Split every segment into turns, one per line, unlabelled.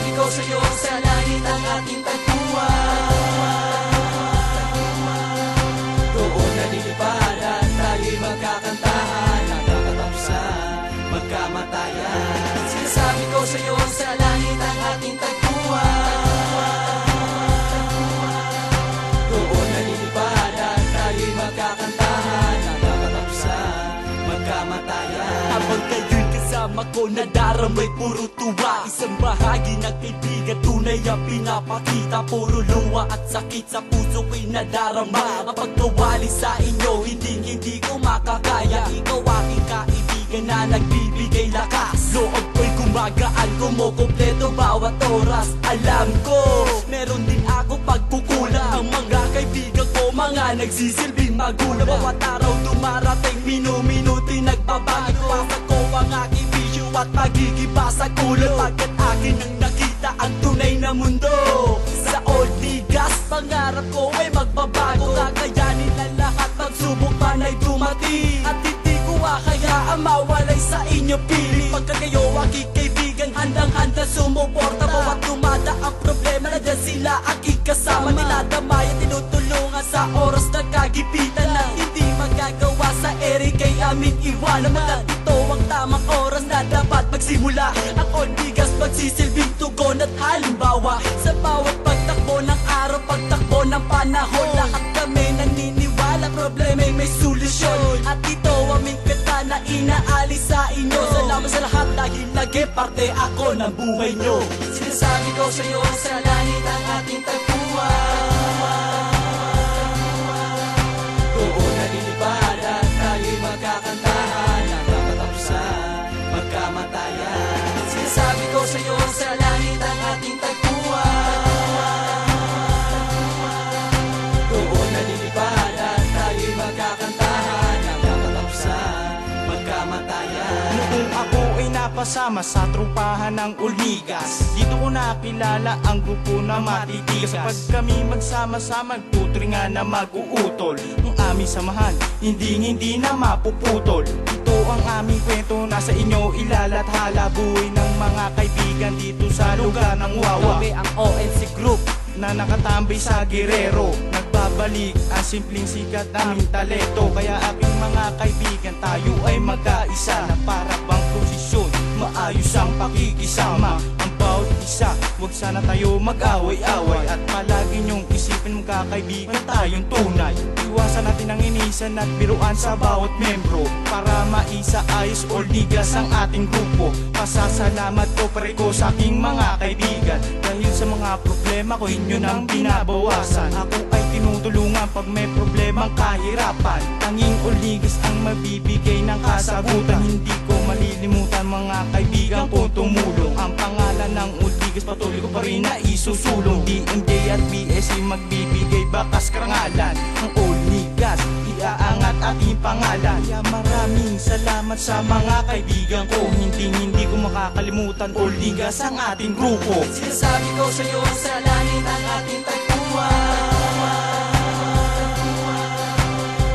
Sinasabi ko sa'yo, sa langit ang ating tagpuan. Doon nalilipad at tayo'y magkakantahan, nagkakatapusan, magkamatayan. Sinasabi ko sa'yo, sa langit ang ating tagpuan. Doon nalilipad at tayo'y magkakantahan, nagkakatapusan, magkamatayan.
Habang kayo'y kasama ko, nadaramay puro tuwa. Isang bahagi ng kaibigan, tunay ang pinapakita. Puro luha at sakit sa puso ko'y nadarama. Mapagkawali sa inyo, hindi ko makakaya. Ikaw aking kaibigan na nagbibigay lakas. Loob ko'y gumagaan, kumukumpleto bawat oras. Alam ko, meron din ako pagkukulang. Ang mga kaibigan ko, mga nagsisilbing magulang. Bawat araw dumarating, minuminuti nagbabago. Pasag ko ang aking bisyo at pagiging pasag ulo. Pagkat akin ang nakita ang tunay na mundo. Sa old ligas, pangarap ko ay magbabago. Kakayanin ang lahat, pagsubok man ay dumating. At hindi ko akayaan mawalay sa inyo piling. Pagkat kayo aking kaibigan, handang-handa sumuporta. Bawat dumada ang problema, nandiyan sila aking kasama. Dinadamay at tinutulungan sa oras na kagipitan. Na hindi magagawa sa ere kay aming iwanan. Magkat ito ang tamang oras na dapat magsimula. Ang Ortigas magsisilbing tugon at halimbawa. Sa bawat pagtakbo ng araw, pagtakbo ng panahon, lahat kami naniniwala, problema'y may solusyon. At ito aming kanta na inaalis sa inyo. Salamat sa lahat dahil naging parte ako ng buhay nyo.
Sinasabi ko sa'yo, sa langit ang ating tagpuan. Doon nalilipad at tayo'y magkakantahan, nagkakatapusan, magkamatayan. Sinasabi ko sa'yo, sa langit ang ating tagpuan. Doon nalilipad at tayo'y magkakantahan, nagkakatapusan, magkamatayan.
Noong ako ay napasama sa trupahan ng Ortigas, dito ko nakilala ang grupo na matitigas. Kapag kami magsama-sama, nagtutringan na mag-uutol. Ang aming samahan, hindi na mapuputol. Ito ang aming kwento, nasa inyo ilalathala. Buhay ng mga kaibigan dito sa lugar ng Wawa.
Kami ang ONC Group
Na nakatambay sa Guerrero, nagbabalik ang simpleng sikat naming talento. Kaya aking mga kaibigan, tayo ay magkaisa na para bang posisyon, maayos ang pakikisama. Ang bawat isa, wag sana tayo mag-away-away. At palagi niyong isipin magkakaibigan tayong tunay. Iwasan natin ang inisan at biruan sa bawat membro, para maisaayos Ortigas ang ating grupo. Pasasalamat ko pare ko sa aking mga kaibigan, dahil sa mga problema ko inyo nang binabawasan. Ako ay tinutulungan pag may problemang kahirapan. Tanging Ortigas ang mabibigay ng kasagutan. Hindi ko malilimutan mga kaibigan ko tumulong. Ang pangalan ng Ortigas patuloy ko pa rin na isusulong. DMJ at BSC magbibigay bakas karangalan. Ang Ortigas iaangat ating pangalan. Kaya maraming salamat sa mga kaibigan ko. Hindi ko makakalimutan Ortigas ang ating grupo.
Sinasabi ko sa'yo, sa langit ang ating tagpuan.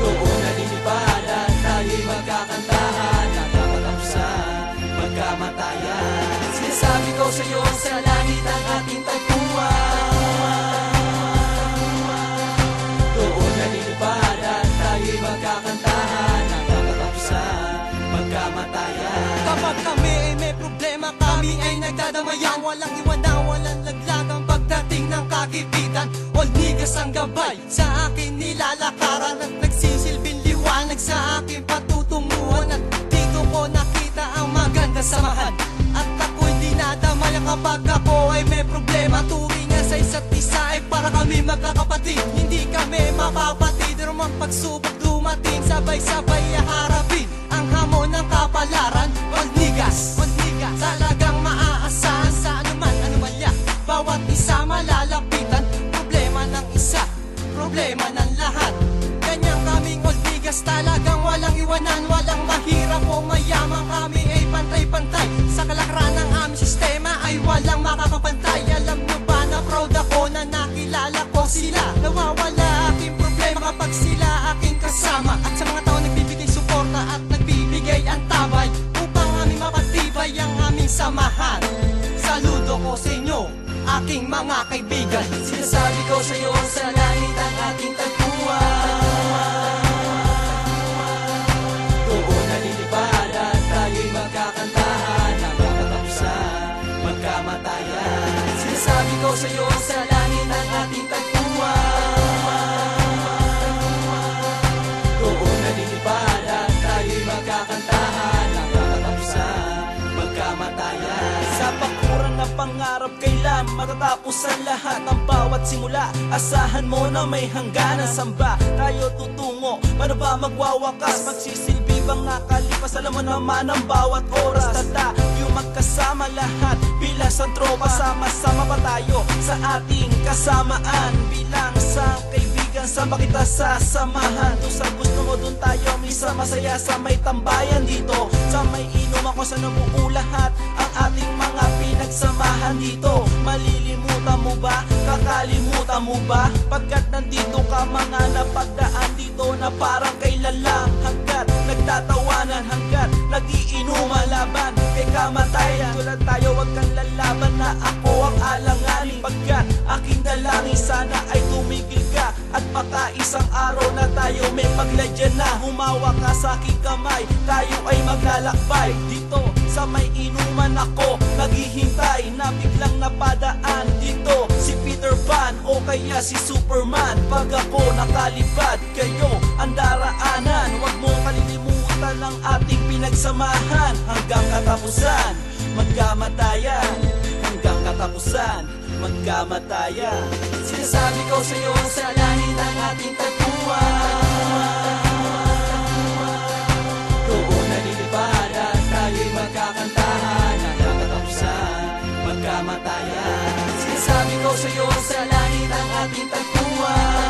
Doon nalilipad at tayo'y magkakantahan, nagkakatapusan, magkamatayan. Sinasabi ko sa'yo, sa langit ang ating tagpuan. Doon nalilipad at tayo'y magkakantahan, nagkakatapusan, magkamatayan.
Kapag kami ay may problema, kami ay nagdadamayan. Walang iwanan, walang laglagang pagdating ng kagipitan. Ortigas ang gabay, sa akin nilalakaran. At nagsisilbing liwanag sa akin patutunguhan. At dito ko nakita ang maganda samahan. At ako'y dinadamay kapag ako ay may problema. Turingan sa isa't isa ay para kami magkakapatid. Hindi kami mapapatid, pero mang pagsubok dumating, sabay-sabay haharapin ang hamon ng kapalaran. Ortigas, talagang maaasahan sa anuman-anumalya. Bawat isa malalapitan, problema ng isa, problema ng lahat. Ganyan kaming Ortigas, talagang walang iwanan. Walang mahirap o mayaman, kami ay pantay-pantay. Sa kalakaran ng aming sistema ay walang makakapantay. Alam nyo ba na proud ako na nakilala ko sila? Nawawala aking problema kapag sila aking kasama. At sa mga tao nagbibigay suporta at nagbibigay ang tabay, upang aming mapatibay ang aming samahan. Saludo ko sa inyo, aking mga kaibigan.
Sinasabi ko sa'yo sa langit ang ating tagpuan. Doon nalilipad at tayo'y magkakantahan hanggang katapusan, magkamatayan. Sinasabi ko sa'yo sa langit ang ating tagpuan. Doon nalilipad at tayo'y magkakantahan hanggang katapusan, magkamatayan.
Sa bakuran ng pangarap kailan matatapos ang lahat ng bawat simula. Asahan mo na may hangganan. Saan ba tayo tutungo? Paano ba magwawakas? Magsisilbi bang nakalipas? Alam mo naman ang bawat oras. Tayo magkasama lahat bilang isang tropa. Sama-sama pa tayo sa ating kasamaan. Bilang isang kaibigan, sama kita sasamahan. Kung sa gusto mo dun tayo misa masaya sa may tambayan dito. Sa may inuman ko sa nabuo lahat ang ating mga pinagsamahan dito. Malilimutan mo ba? Kakalimutan mo ba? Pagkat nandito ka mga napagdaan dito na parang kailan lang. Hanggat nagtatawanan, hanggat nagiinuman laban kay kamatayan. Tulad tayo wag kang lalaban na ako ang alanganin. Pagkat aking dalangin sana ay tumigil ka at baka isang araw na tayo may pagladyan na. Humawak ka sa aking kamay, tayo ay maglalakbay. Dito sa may inuman ako naghihintay na biglang napadaan dito si Peter Pan o kaya si Superman. Pag ako nakalipad, kayo ang daraanan. Huwag mo kalilimutan ang ating pinagsamahan hanggang katapusan, magkamatayan. Hanggang katapusan, magkamatayan.
Sinasabi ko sa'yo sa langit ang ating tagpuan. Doon nalilipad at tayo'y magkakantahan hanggang katapusan, magkamatayan. Sinasabi ko sa'yo sa langit ang ating tagpuan.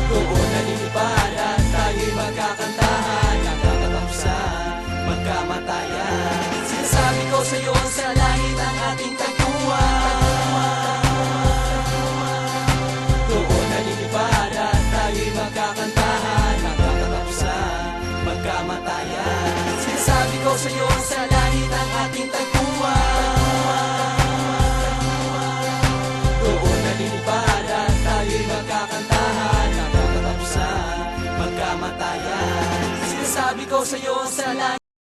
Doon nalilipad at tayo'y magkakantahan hanggang katapusan, magkamatayan. Sinasabi ko sa'yo sa langit ang ating tagpuan. Doon nalilipad at tayo'y magkakantahan hanggang katapusan, magkamatayan. Sinasabi ko sa'yo sa langit ang ating tagpuan. Doon nalilipad at tayo'y magkakantahan hanggang katapusan, magkamatayan. Sinasabi ko sa'yo sa langit